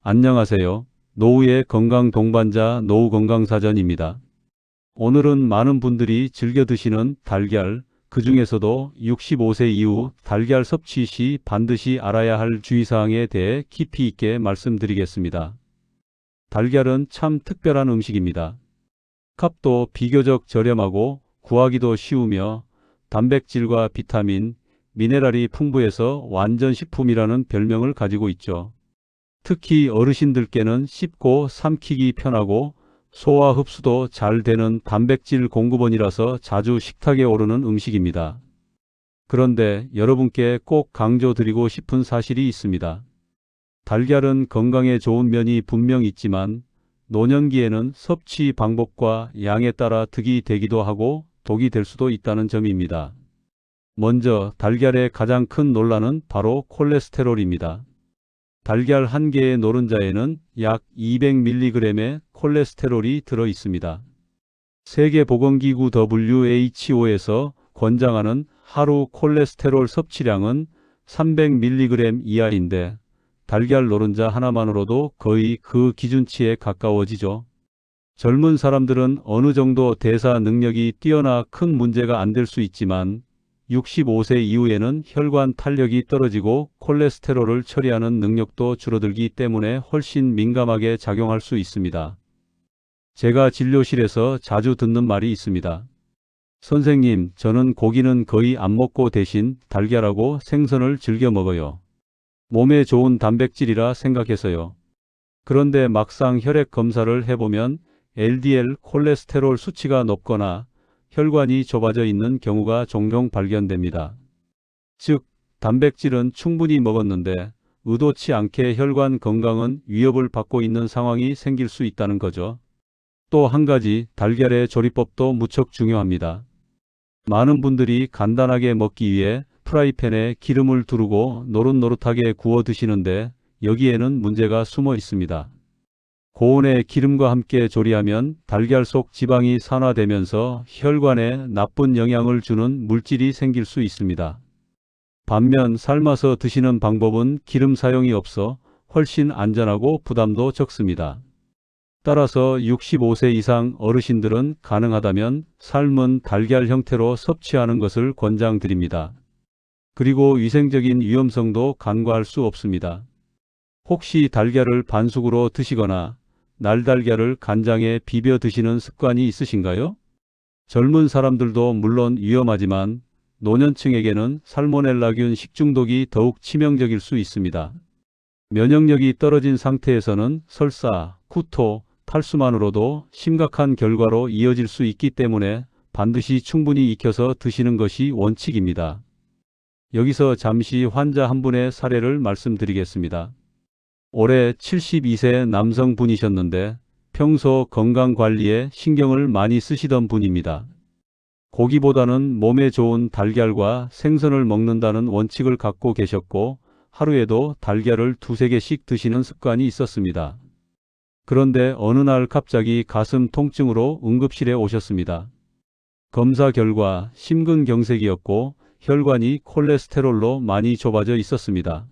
안녕하세요. 노후의 건강 동반자 노후건강사전입니다. 오늘은 많은 분들이 즐겨 드시는 달걀, 그 중에서도 65세 이후 달걀 섭취 시 반드시 알아야 할 주의사항에 대해 깊이 있게 말씀드리겠습니다. 달걀은 참 특별한 음식입니다. 값도 비교적 저렴하고 구하기도 쉬우며 단백질과 비타민, 미네랄이 풍부해서 완전식품이라는 별명을 가지고 있죠. 특히 어르신들께는 씹고 삼키기 편하고 소화 흡수도 잘 되는 단백질 공급원이라서 자주 식탁에 오르는 음식입니다. 그런데 여러분께 꼭 강조드리고 싶은 사실이 있습니다. 달걀은 건강에 좋은 면이 분명 있지만 노년기에는 섭취 방법과 양에 따라 득이 되기도 하고 독이 될 수도 있다는 점입니다. 먼저 달걀의 가장 큰 논란은 바로 콜레스테롤입니다. 달걀 한 개의 노른자에는 약 200mg의 콜레스테롤이 들어 있습니다. 세계보건기구 WHO에서 권장하는 하루 콜레스테롤 섭취량은 300mg 이하인데 달걀 노른자 하나만으로도 거의 그 기준치에 가까워지죠. 젊은 사람들은 어느 정도 대사 능력이 뛰어나 큰 문제가 안 될 수 있지만 65세 이후에는 혈관 탄력이 떨어지고 콜레스테롤을 처리하는 능력도 줄어들기 때문에 훨씬 민감하게 작용할 수 있습니다. 제가 진료실에서 자주 듣는 말이 있습니다. 선생님, 저는 고기는 거의 안 먹고 대신 달걀하고 생선을 즐겨 먹어요. 몸에 좋은 단백질이라 생각해서요. 그런데 막상 혈액 검사를 해보면 LDL 콜레스테롤 수치가 높거나 혈관이 좁아져 있는 경우가 종종 발견됩니다. 즉, 단백질은 충분히 먹었는데 의도치 않게 혈관 건강은 위협을 받고 있는 상황이 생길 수 있다는 거죠. 또 한 가지, 달걀의 조리법도 무척 중요합니다. 많은 분들이 간단하게 먹기 위해 프라이팬에 기름을 두르고 노릇노릇하게 구워 드시는데 여기에는 문제가 숨어 있습니다. 고온의 기름과 함께 조리하면 달걀 속 지방이 산화되면서 혈관에 나쁜 영향을 주는 물질이 생길 수 있습니다. 반면 삶아서 드시는 방법은 기름 사용이 없어 훨씬 안전하고 부담도 적습니다. 따라서 65세 이상 어르신들은 가능하다면 삶은 달걀 형태로 섭취하는 것을 권장드립니다. 그리고 위생적인 위험성도 간과할 수 없습니다. 혹시 달걀을 반숙으로 드시거나 날달걀을 간장에 비벼 드시는 습관이 있으신가요? 젊은 사람들도 물론 위험하지만 노년층에게는 살모넬라균 식중독이 더욱 치명적일 수 있습니다. 면역력이 떨어진 상태에서는 설사, 구토, 탈수만으로도 심각한 결과로 이어질 수 있기 때문에 반드시 충분히 익혀서 드시는 것이 원칙입니다. 여기서 잠시 환자 한 분의 사례를 말씀드리겠습니다. 올해 72세 남성분이셨는데 평소 건강관리에 신경을 많이 쓰시던 분입니다. 고기보다는 몸에 좋은 달걀과 생선을 먹는다는 원칙을 갖고 계셨고 하루에도 달걀을 2~3개씩 드시는 습관이 있었습니다. 그런데 어느 날 갑자기 가슴 통증으로 응급실에 오셨습니다. 검사 결과 심근경색이었고 혈관이 콜레스테롤로 많이 좁아져 있었습니다.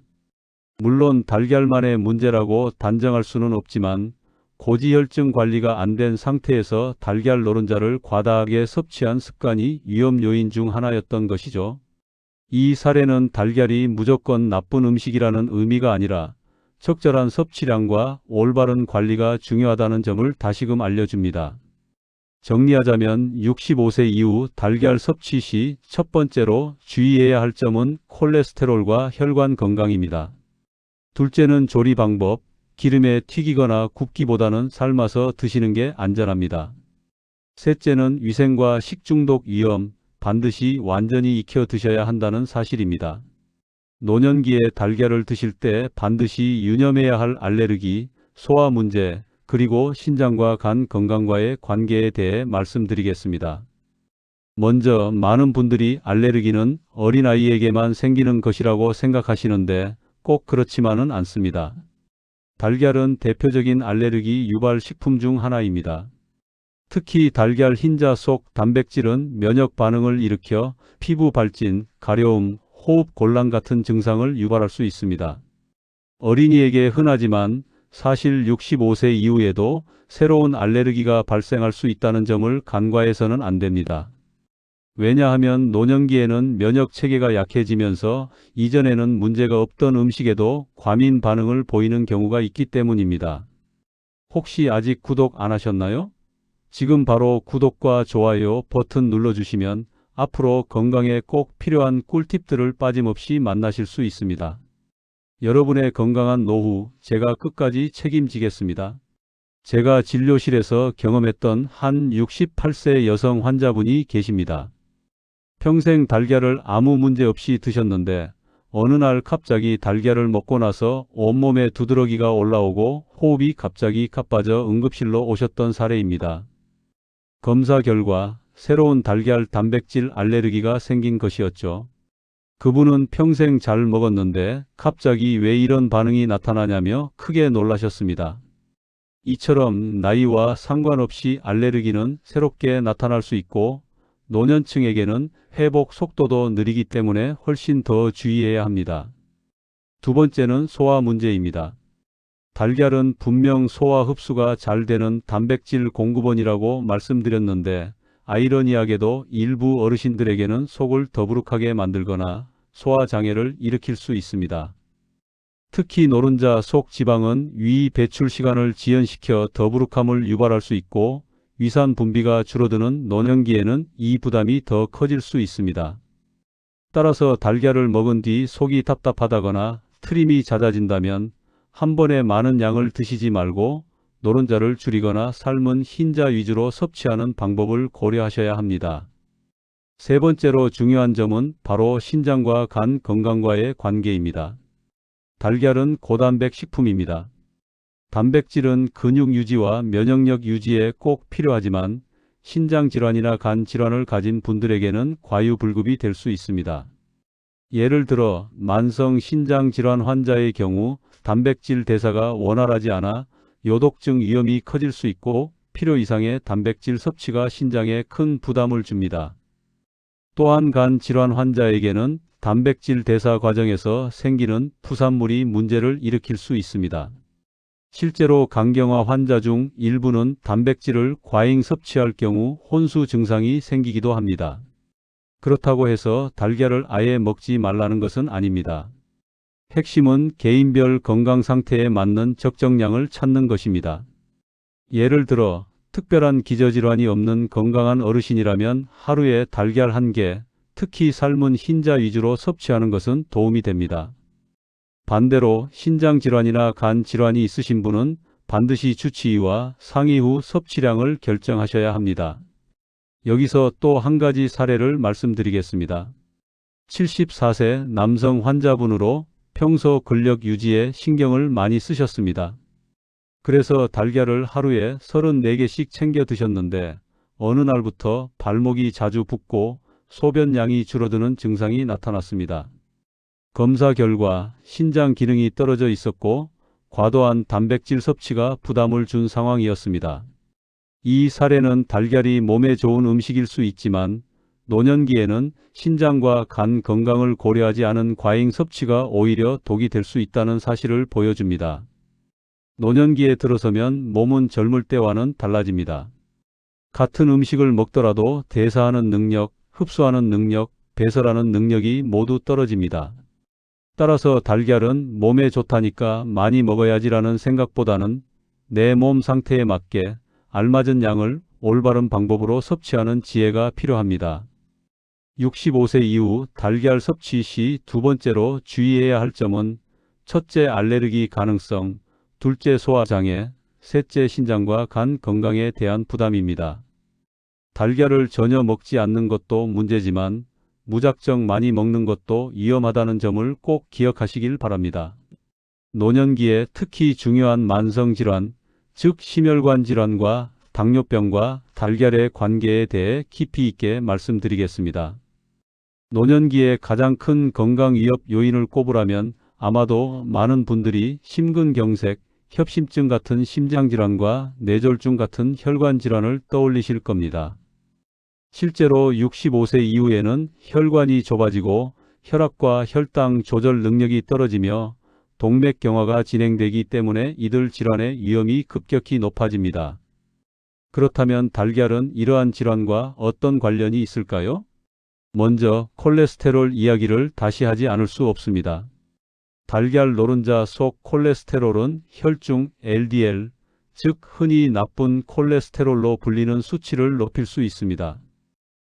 물론 달걀만의 문제라고 단정할 수는 없지만 고지혈증 관리가 안 된 상태에서 달걀 노른자를 과다하게 섭취한 습관이 위험 요인 중 하나였던 것이죠. 이 사례는 달걀이 무조건 나쁜 음식이라는 의미가 아니라 적절한 섭취량과 올바른 관리가 중요하다는 점을 다시금 알려줍니다. 정리하자면 65세 이후 달걀 섭취 시 첫 번째로 주의해야 할 점은 콜레스테롤과 혈관 건강입니다. 둘째는 조리 방법, 기름에 튀기거나 굽기보다는 삶아서 드시는 게 안전합니다. 셋째는 위생과 식중독 위험, 반드시 완전히 익혀 드셔야 한다는 사실입니다. 노년기에 달걀을 드실 때 반드시 유념해야 할 알레르기, 소화 문제, 그리고 신장과 간 건강과의 관계에 대해 말씀드리겠습니다. 먼저 많은 분들이 알레르기는 어린아이에게만 생기는 것이라고 생각하시는데 꼭 그렇지만은 않습니다. 달걀은 대표적인 알레르기 유발 식품 중 하나입니다. 특히 달걀 흰자 속 단백질은 면역 반응을 일으켜 피부 발진, 가려움, 호흡 곤란 같은 증상을 유발할 수 있습니다. 어린이에게 흔하지만 사실 65세 이후에도 새로운 알레르기가 발생할 수 있다는 점을 간과해서는 안 됩니다. 왜냐하면 노년기에는 면역 체계가 약해지면서 이전에는 문제가 없던 음식에도 과민 반응을 보이는 경우가 있기 때문입니다. 혹시 아직 구독 안 하셨나요? 지금 바로 구독과 좋아요 버튼 눌러주시면 앞으로 건강에 꼭 필요한 꿀팁들을 빠짐없이 만나실 수 있습니다. 여러분의 건강한 노후 제가 끝까지 책임지겠습니다. 제가 진료실에서 경험했던 한 68세 여성 환자분이 계십니다. 평생 달걀을 아무 문제 없이 드셨는데 어느 날 갑자기 달걀을 먹고 나서 온몸에 두드러기가 올라오고 호흡이 갑자기 가빠져 응급실로 오셨던 사례입니다. 검사 결과 새로운 달걀 단백질 알레르기가 생긴 것이었죠. 그분은 평생 잘 먹었는데 갑자기 왜 이런 반응이 나타나냐며 크게 놀라셨습니다. 이처럼 나이와 상관없이 알레르기는 새롭게 나타날 수 있고 노년층에게는 회복 속도도 느리기 때문에 훨씬 더 주의해야 합니다. 두 번째는 소화 문제입니다. 달걀은 분명 소화 흡수가 잘 되는 단백질 공급원이라고 말씀드렸는데 아이러니하게도 일부 어르신들에게는 속을 더부룩하게 만들거나 소화 장애를 일으킬 수 있습니다. 특히 노른자 속 지방은 위 배출 시간을 지연시켜 더부룩함을 유발할 수 있고 위산 분비가 줄어드는 노년기에는 이 부담이 더 커질 수 있습니다. 따라서 달걀을 먹은 뒤 속이 답답하다거나 트림이 잦아진다면 한 번에 많은 양을 드시지 말고 노른자를 줄이거나 삶은 흰자 위주로 섭취하는 방법을 고려하셔야 합니다. 세 번째로 중요한 점은 바로 신장과 간 건강과의 관계입니다. 달걀은 고단백 식품입니다. 단백질은 근육 유지와 면역력 유지에 꼭 필요하지만 신장 질환이나 간 질환을 가진 분들에게는 과유불급이 될 수 있습니다. 예를 들어 만성 신장 질환 환자의 경우 단백질 대사가 원활하지 않아 요독증 위험이 커질 수 있고 필요 이상의 단백질 섭취가 신장에 큰 부담을 줍니다. 또한 간 질환 환자에게는 단백질 대사 과정에서 생기는 부산물이 문제를 일으킬 수 있습니다. 실제로 간경화 환자 중 일부는 단백질을 과잉 섭취할 경우 혼수 증상이 생기기도 합니다. 그렇다고 해서 달걀을 아예 먹지 말라는 것은 아닙니다. 핵심은 개인별 건강 상태에 맞는 적정량을 찾는 것입니다. 예를 들어 특별한 기저질환이 없는 건강한 어르신이라면 하루에 달걀 1개, 특히 삶은 흰자 위주로 섭취하는 것은 도움이 됩니다. 반대로 신장질환이나 간 질환이 있으신 분은 반드시 주치의와 상의 후 섭취량을 결정하셔야 합니다. 여기서 또 한 가지 사례를 말씀드리겠습니다. 74세 남성 환자분으로 평소 근력 유지에 신경을 많이 쓰셨습니다. 그래서 달걀을 하루에 34개씩 챙겨 드셨는데 어느 날부터 발목이 자주 붓고 소변량이 줄어드는 증상이 나타났습니다. 검사 결과 신장 기능이 떨어져 있었고 과도한 단백질 섭취가 부담을 준 상황이었습니다. 이 사례는 달걀이 몸에 좋은 음식일 수 있지만 노년기에는 신장과 간 건강을 고려하지 않은 과잉 섭취가 오히려 독이 될 수 있다는 사실을 보여줍니다. 노년기에 들어서면 몸은 젊을 때와는 달라집니다. 같은 음식을 먹더라도 대사하는 능력, 흡수하는 능력, 배설하는 능력이 모두 떨어집니다. 따라서 달걀은 몸에 좋다니까 많이 먹어야지라는 생각보다는 내 몸 상태에 맞게 알맞은 양을 올바른 방법으로 섭취하는 지혜가 필요합니다. 65세 이후 달걀 섭취 시 두 번째로 주의해야 할 점은 첫째 알레르기 가능성, 둘째 소화장애, 셋째 신장과 간 건강에 대한 부담입니다. 달걀을 전혀 먹지 않는 것도 문제지만 무작정 많이 먹는 것도 위험하다는 점을 꼭 기억하시길 바랍니다. 노년기에 특히 중요한 만성질환, 즉 심혈관 질환과 당뇨병과 달걀의 관계에 대해 깊이 있게 말씀드리겠습니다. 노년기에 가장 큰 건강 위협 요인을 꼽으라면 아마도 많은 분들이 심근경색, 협심증 같은 심장질환과 뇌졸중 같은 혈관질환을 떠올리실 겁니다. 실제로 65세 이후에는 혈관이 좁아지고 혈압과 혈당 조절 능력이 떨어지며 동맥경화가 진행되기 때문에 이들 질환의 위험이 급격히 높아집니다. 그렇다면 달걀은 이러한 질환과 어떤 관련이 있을까요? 먼저 콜레스테롤 이야기를 다시 하지 않을 수 없습니다. 달걀 노른자 속 콜레스테롤은 혈중 LDL, 즉 흔히 나쁜 콜레스테롤로 불리는 수치를 높일 수 있습니다.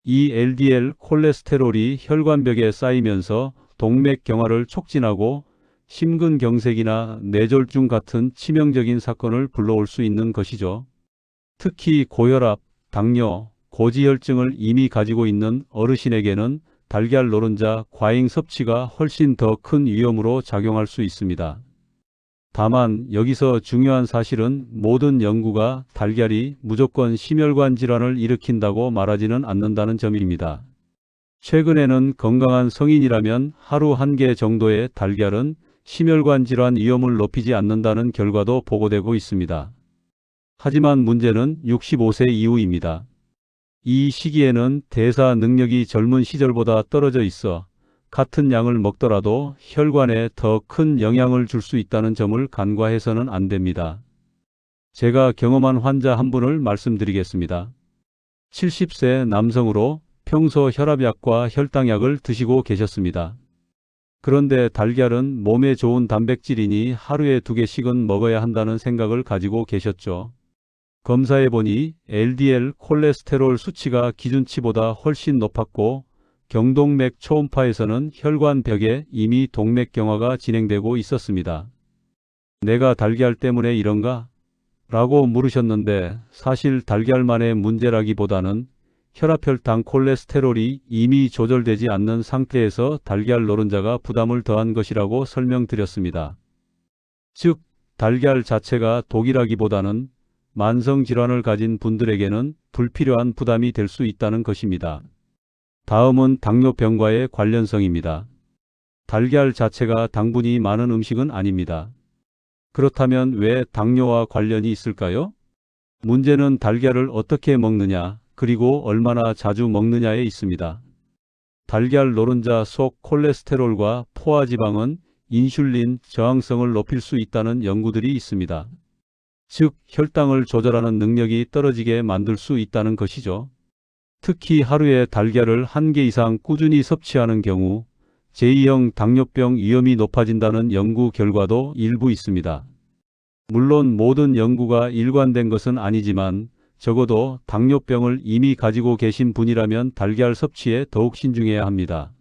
이 LDL 콜레스테롤이 혈관벽에 쌓이면서 동맥경화를 촉진하고 심근경색이나 뇌졸중 같은 치명적인 사건을 불러올 수 있는 것이죠. 특히 고혈압, 당뇨, 고지혈증을 이미 가지고 있는 어르신에게는 달걀 노른자 과잉 섭취가 훨씬 더 큰 위험으로 작용할 수 있습니다. 다만 여기서 중요한 사실은 모든 연구가 달걀이 무조건 심혈관 질환을 일으킨다고 말하지는 않는다는 점입니다. 최근에는 건강한 성인이라면 하루 1개 정도의 달걀은 심혈관 질환 위험을 높이지 않는다는 결과도 보고되고 있습니다. 하지만 문제는 65세 이후입니다. 이 시기에는 대사 능력이 젊은 시절보다 떨어져 있어 같은 양을 먹더라도 혈관에 더 큰 영향을 줄 수 있다는 점을 간과해서는 안 됩니다. 제가 경험한 환자 한 분을 말씀드리겠습니다. 70세 남성으로 평소 혈압약과 혈당약을 드시고 계셨습니다. 그런데 달걀은 몸에 좋은 단백질이니 하루에 2개씩은 먹어야 한다는 생각을 가지고 계셨죠. 검사해보니 LDL 콜레스테롤 수치가 기준치보다 훨씬 높았고 경동맥 초음파에서는 혈관벽에 이미 동맥경화가 진행되고 있었습니다. 내가 달걀 때문에 이런가? 라고 물으셨는데 사실 달걀만의 문제라기보다는 혈압혈당 콜레스테롤이 이미 조절되지 않는 상태에서 달걀 노른자가 부담을 더한 것이라고 설명드렸습니다. 즉, 달걀 자체가 독이라기보다는 만성질환을 가진 분들에게는 불필요한 부담이 될 수 있다는 것입니다. 다음은 당뇨병과의 관련성입니다. 달걀 자체가 당분이 많은 음식은 아닙니다. 그렇다면 왜 당뇨와 관련이 있을까요? 문제는 달걀을 어떻게 먹느냐, 그리고 얼마나 자주 먹느냐에 있습니다. 달걀 노른자 속 콜레스테롤과 포화지방은 인슐린 저항성을 높일 수 있다는 연구들이 있습니다. 즉, 혈당을 조절하는 능력이 떨어지게 만들 수 있다는 것이죠. 특히 하루에 달걀을 1개 이상 꾸준히 섭취하는 경우 제2형 당뇨병 위험이 높아진다는 연구 결과도 일부 있습니다. 물론 모든 연구가 일관된 것은 아니지만 적어도 당뇨병을 이미 가지고 계신 분이라면 달걀 섭취에 더욱 신중해야 합니다.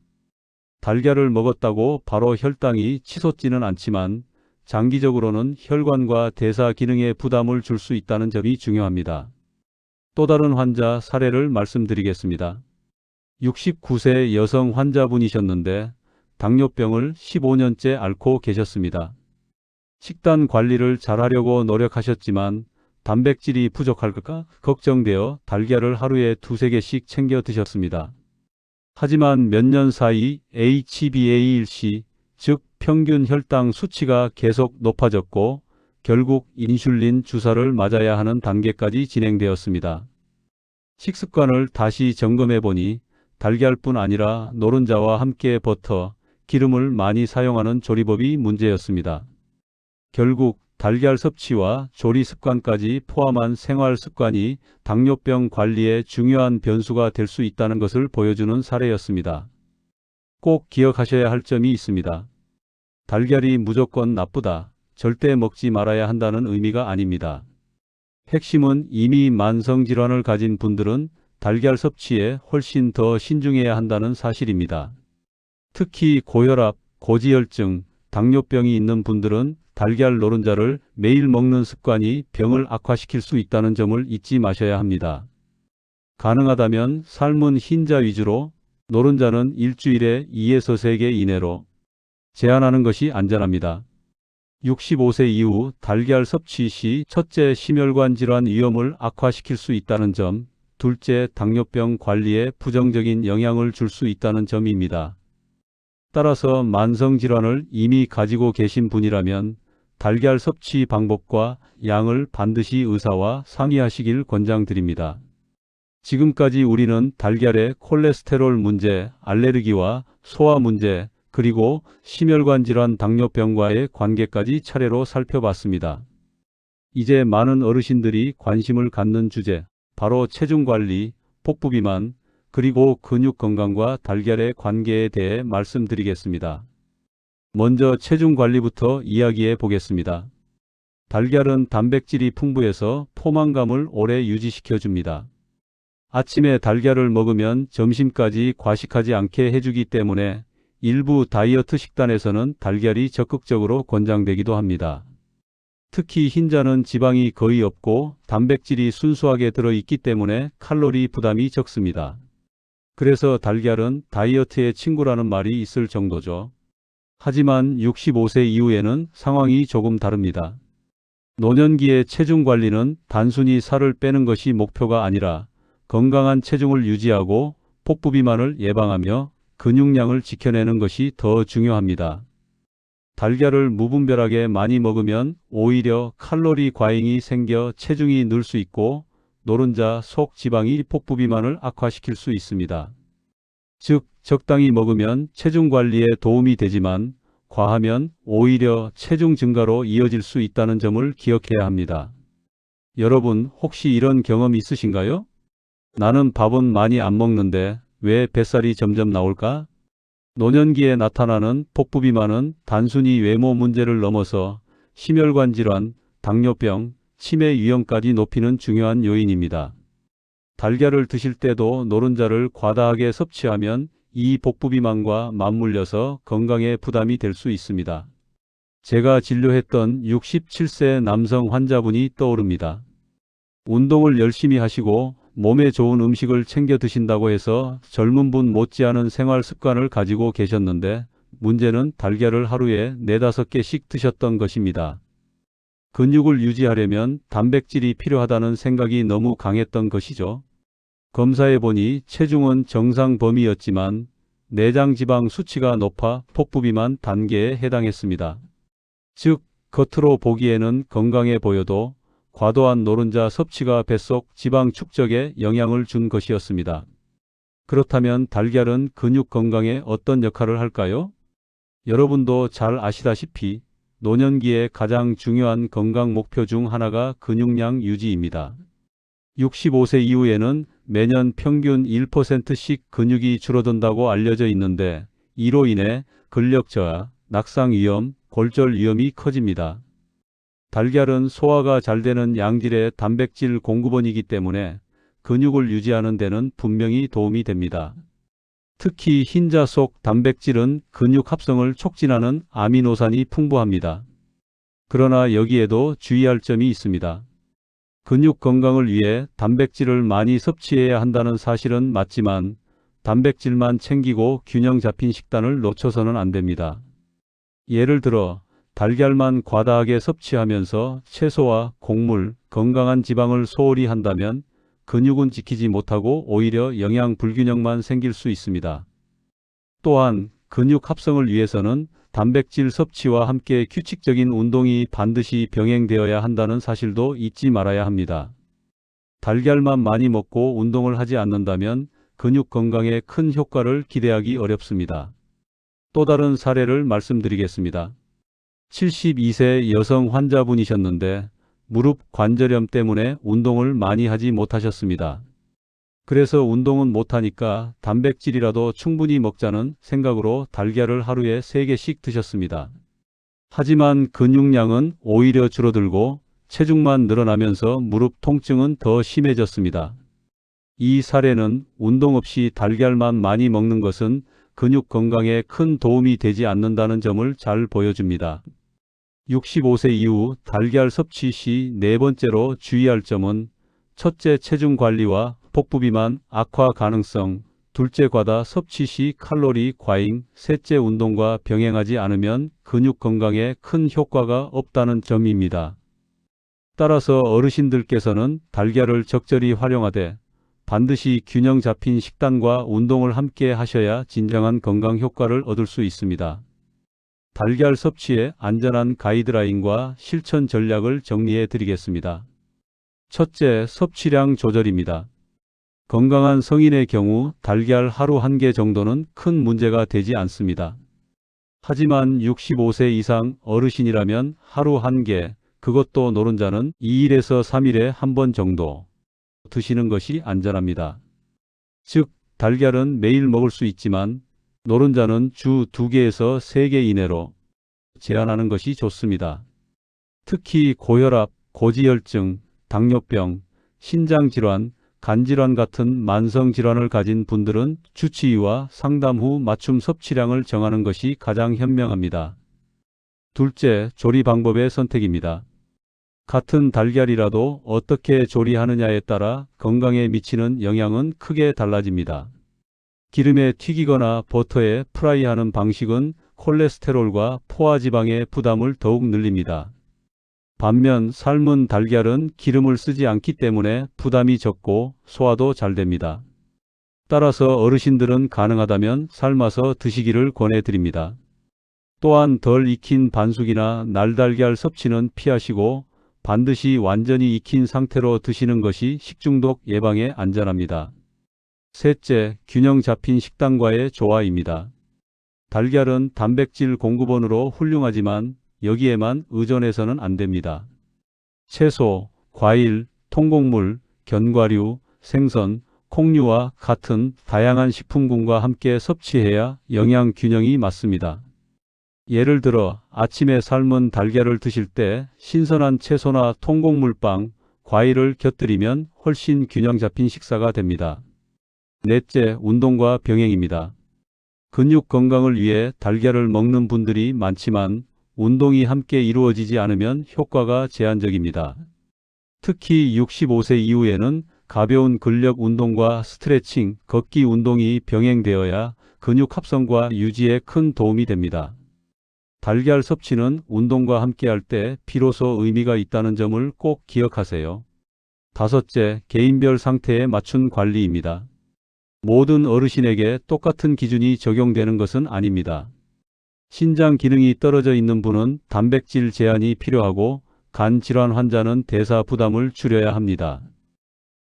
달걀을 먹었다고 바로 혈당이 치솟지는 않지만 장기적으로는 혈관과 대사 기능에 부담을 줄 수 있다는 점이 중요합니다. 또 다른 환자 사례를 말씀드리겠습니다. 69세 여성 환자분이셨는데 당뇨병을 15년째 앓고 계셨습니다. 식단 관리를 잘하려고 노력하셨지만 단백질이 부족할까 걱정되어 달걀을 하루에 2~3개씩 챙겨 드셨습니다. 하지만 몇 년 사이 HbA1c, 즉 평균 혈당 수치가 계속 높아졌고 결국 인슐린 주사를 맞아야 하는 단계까지 진행되었습니다. 식습관을 다시 점검해보니 달걀뿐 아니라 노른자와 함께 버터, 기름을 많이 사용하는 조리법이 문제였습니다. 결국 달걀 섭취와 조리 습관까지 포함한 생활 습관이 당뇨병 관리에 중요한 변수가 될 수 있다는 것을 보여주는 사례였습니다. 꼭 기억하셔야 할 점이 있습니다. 달걀이 무조건 나쁘다, 절대 먹지 말아야 한다는 의미가 아닙니다. 핵심은 이미 만성질환을 가진 분들은 달걀 섭취에 훨씬 더 신중해야 한다는 사실입니다. 특히 고혈압, 고지혈증, 당뇨병이 있는 분들은 달걀 노른자를 매일 먹는 습관이 병을 악화시킬 수 있다는 점을 잊지 마셔야 합니다. 가능하다면 삶은 흰자 위주로, 노른자는 일주일에 2~3개 이내로 제한하는 것이 안전합니다. 65세 이후 달걀 섭취 시 첫째, 심혈관 질환 위험을 악화시킬 수 있다는 점, 둘째, 당뇨병 관리에 부정적인 영향을 줄 수 있다는 점입니다. 따라서 만성질환을 이미 가지고 계신 분이라면 달걀 섭취 방법과 양을 반드시 의사와 상의하시길 권장드립니다. 지금까지 우리는 달걀의 콜레스테롤 문제, 알레르기와 소화 문제, 그리고 심혈관 질환, 당뇨병과의 관계까지 차례로 살펴봤습니다. 이제 많은 어르신들이 관심을 갖는 주제, 바로 체중 관리, 복부 비만, 그리고 근육 건강과 달걀의 관계에 대해 말씀드리겠습니다. 먼저 체중 관리부터 이야기해 보겠습니다. 달걀은 단백질이 풍부해서 포만감을 오래 유지시켜 줍니다. 아침에 달걀을 먹으면 점심까지 과식하지 않게 해주기 때문에 일부 다이어트 식단에서는 달걀이 적극적으로 권장되기도 합니다. 특히 흰자는 지방이 거의 없고 단백질이 순수하게 들어있기 때문에 칼로리 부담이 적습니다. 그래서 달걀은 다이어트의 친구라는 말이 있을 정도죠. 하지만 65세 이후에는 상황이 조금 다릅니다. 노년기의 체중 관리는 단순히 살을 빼는 것이 목표가 아니라 건강한 체중을 유지하고 복부 비만을 예방하며 근육량을 지켜내는 것이 더 중요합니다. 달걀을 무분별하게 많이 먹으면 오히려 칼로리 과잉이 생겨 체중이 늘 수 있고 노른자, 속 지방이 복부 비만을 악화시킬 수 있습니다. 즉, 적당히 먹으면 체중 관리에 도움이 되지만 과하면 오히려 체중 증가로 이어질 수 있다는 점을 기억해야 합니다. 여러분, 혹시 이런 경험 있으신가요? 나는 밥은 많이 안 먹는데 왜 뱃살이 점점 나올까? 노년기에 나타나는 복부 비만은 단순히 외모 문제를 넘어서 심혈관 질환, 당뇨병, 치매 위험까지 높이는 중요한 요인입니다. 달걀을 드실 때도 노른자를 과다하게 섭취하면 이 복부 비만과 맞물려서 건강에 부담이 될 수 있습니다. 제가 진료했던 67세 남성 환자분이 떠오릅니다. 운동을 열심히 하시고 몸에 좋은 음식을 챙겨 드신다고 해서 젊은 분 못지않은 생활 습관을 가지고 계셨는데 문제는 달걀을 하루에 4~5개씩 드셨던 것입니다. 근육을 유지하려면 단백질이 필요하다는 생각이 너무 강했던 것이죠. 검사해 보니 체중은 정상 범위였지만 내장 지방 수치가 높아 복부 비만 단계에 해당했습니다. 즉, 겉으로 보기에는 건강해 보여도 과도한 노른자 섭취가 뱃속 지방 축적에 영향을 준 것이었습니다. 그렇다면 달걀은 근육 건강에 어떤 역할을 할까요? 여러분도 잘 아시다시피 노년기의 가장 중요한 건강 목표 중 하나가 근육량 유지입니다. 65세 이후에는 매년 평균 1%씩 근육이 줄어든다고 알려져 있는데 이로 인해 근력 저하, 낙상 위험, 골절 위험이 커집니다. 달걀은 소화가 잘 되는 양질의 단백질 공급원이기 때문에 근육을 유지하는 데는 분명히 도움이 됩니다. 특히 흰자 속 단백질은 근육 합성을 촉진하는 아미노산이 풍부합니다. 그러나 여기에도 주의할 점이 있습니다. 근육 건강을 위해 단백질을 많이 섭취해야 한다는 사실은 맞지만 단백질만 챙기고 균형 잡힌 식단을 놓쳐서는 안 됩니다. 예를 들어 달걀만 과다하게 섭취하면서 채소와 곡물, 건강한 지방을 소홀히 한다면 근육은 지키지 못하고 오히려 영양 불균형만 생길 수 있습니다. 또한 근육 합성을 위해서는 단백질 섭취와 함께 규칙적인 운동이 반드시 병행되어야 한다는 사실도 잊지 말아야 합니다. 달걀만 많이 먹고 운동을 하지 않는다면 근육 건강에 큰 효과를 기대하기 어렵습니다. 또 다른 사례를 말씀드리겠습니다. 72세 여성 환자분이셨는데 무릎 관절염 때문에 운동을 많이 하지 못하셨습니다. 그래서 운동은 못하니까 단백질이라도 충분히 먹자는 생각으로 달걀을 하루에 3개씩 드셨습니다. 하지만 근육량은 오히려 줄어들고 체중만 늘어나면서 무릎 통증은 더 심해졌습니다. 이 사례는 운동 없이 달걀만 많이 먹는 것은 근육 건강에 큰 도움이 되지 않는다는 점을 잘 보여줍니다. 65세 이후 달걀 섭취 시 4번째로 주의할 점은 첫째, 체중 관리와 복부 비만 악화 가능성, 둘째, 과다 섭취 시 칼로리 과잉, 셋째, 운동과 병행하지 않으면 근육 건강에 큰 효과가 없다는 점입니다. 따라서 어르신들께서는 달걀을 적절히 활용하되 반드시 균형 잡힌 식단과 운동을 함께 하셔야 진정한 건강 효과를 얻을 수 있습니다. 달걀 섭취의 안전한 가이드라인과 실천 전략을 정리해 드리겠습니다. 첫째, 섭취량 조절입니다. 건강한 성인의 경우 달걀 하루 1개 정도는 큰 문제가 되지 않습니다. 하지만 65세 이상 어르신이라면 하루 1개, 그것도 노른자는 2일에서 3일에 1번 정도 드시는 것이 안전합니다. 즉, 달걀은 매일 먹을 수 있지만 노른자는 주 2개에서 3개 이내로 제한하는 것이 좋습니다. 특히 고혈압, 고지혈증, 당뇨병, 신장질환, 간질환 같은 만성질환을 가진 분들은 주치의와 상담 후 맞춤 섭취량을 정하는 것이 가장 현명합니다. 둘째, 조리 방법의 선택입니다. 같은 달걀이라도 어떻게 조리하느냐에 따라 건강에 미치는 영향은 크게 달라집니다. 기름에 튀기거나 버터에 프라이하는 방식은 콜레스테롤과 포화지방의 부담을 더욱 늘립니다. 반면 삶은 달걀은 기름을 쓰지 않기 때문에 부담이 적고 소화도 잘 됩니다. 따라서 어르신들은 가능하다면 삶아서 드시기를 권해드립니다. 또한 덜 익힌 반숙이나 날달걀 섭취는 피하시고 반드시 완전히 익힌 상태로 드시는 것이 식중독 예방에 안전합니다. 셋째, 균형 잡힌 식단과의 조화입니다. 달걀은 단백질 공급원으로 훌륭하지만 여기에만 의존해서는 안 됩니다. 채소, 과일, 통곡물, 견과류, 생선, 콩류와 같은 다양한 식품군과 함께 섭취해야 영양 균형이 맞습니다. 예를 들어 아침에 삶은 달걀을 드실 때 신선한 채소나 통곡물빵, 과일을 곁들이면 훨씬 균형 잡힌 식사가 됩니다. 넷째, 운동과 병행입니다. 근육 건강을 위해 달걀을 먹는 분들이 많지만 운동이 함께 이루어지지 않으면 효과가 제한적입니다. 특히 65세 이후에는 가벼운 근력 운동과 스트레칭, 걷기 운동이 병행되어야 근육 합성과 유지에 큰 도움이 됩니다. 달걀 섭취는 운동과 함께할 때 비로소 의미가 있다는 점을 꼭 기억하세요. 다섯째, 개인별 상태에 맞춘 관리입니다. 모든 어르신에게 똑같은 기준이 적용되는 것은 아닙니다. 신장 기능이 떨어져 있는 분은 단백질 제한이 필요하고 간 질환 환자는 대사 부담을 줄여야 합니다.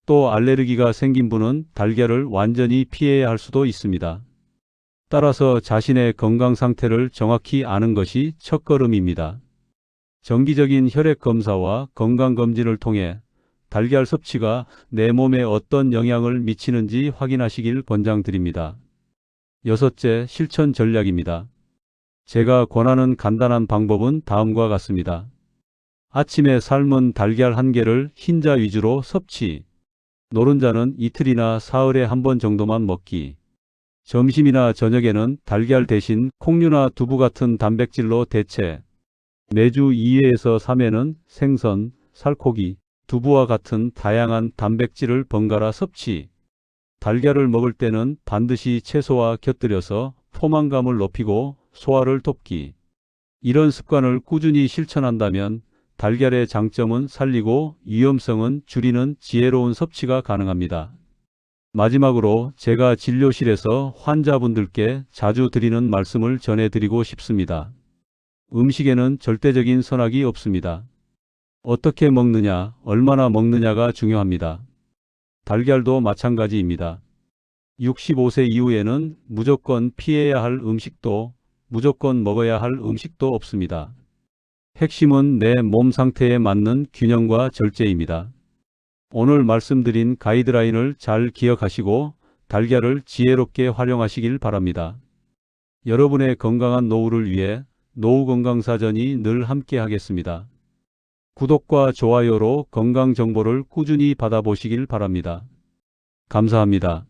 또 알레르기가 생긴 분은 달걀을 완전히 피해야 할 수도 있습니다. 따라서 자신의 건강 상태를 정확히 아는 것이 첫걸음입니다. 정기적인 혈액 검사와 건강 검진을 통해 달걀 섭취가 내 몸에 어떤 영향을 미치는지 확인하시길 권장드립니다. 여섯째, 실천 전략입니다. 제가 권하는 간단한 방법은 다음과 같습니다. 아침에 삶은 달걀 1개를 흰자 위주로 섭취. 노른자는 이틀이나 사흘에 1번 정도만 먹기. 점심이나 저녁에는 달걀 대신 콩류나 두부 같은 단백질로 대체. 매주 2회에서 3회는 생선, 살코기, 두부와 같은 다양한 단백질을 번갈아 섭취. 달걀을 먹을 때는 반드시 채소와 곁들여서 포만감을 높이고 소화를 돕기. 이런 습관을 꾸준히 실천한다면 달걀의 장점은 살리고 위험성은 줄이는 지혜로운 섭취가 가능합니다. 마지막으로 제가 진료실에서 환자분들께 자주 드리는 말씀을 전해드리고 싶습니다. 음식에는 절대적인 선악이 없습니다. 어떻게 먹느냐, 얼마나 먹느냐가 중요합니다. 달걀도 마찬가지입니다. 65세 이후에는 무조건 피해야 할 음식도 무조건 먹어야 할 음식도 없습니다. 핵심은 내 몸 상태에 맞는 균형과 절제입니다. 오늘 말씀드린 가이드라인을 잘 기억하시고 달걀을 지혜롭게 활용하시길 바랍니다. 여러분의 건강한 노후를 위해 노후건강사전이 늘 함께 하겠습니다. 구독과 좋아요로 건강 정보를 꾸준히 받아보시길 바랍니다. 감사합니다.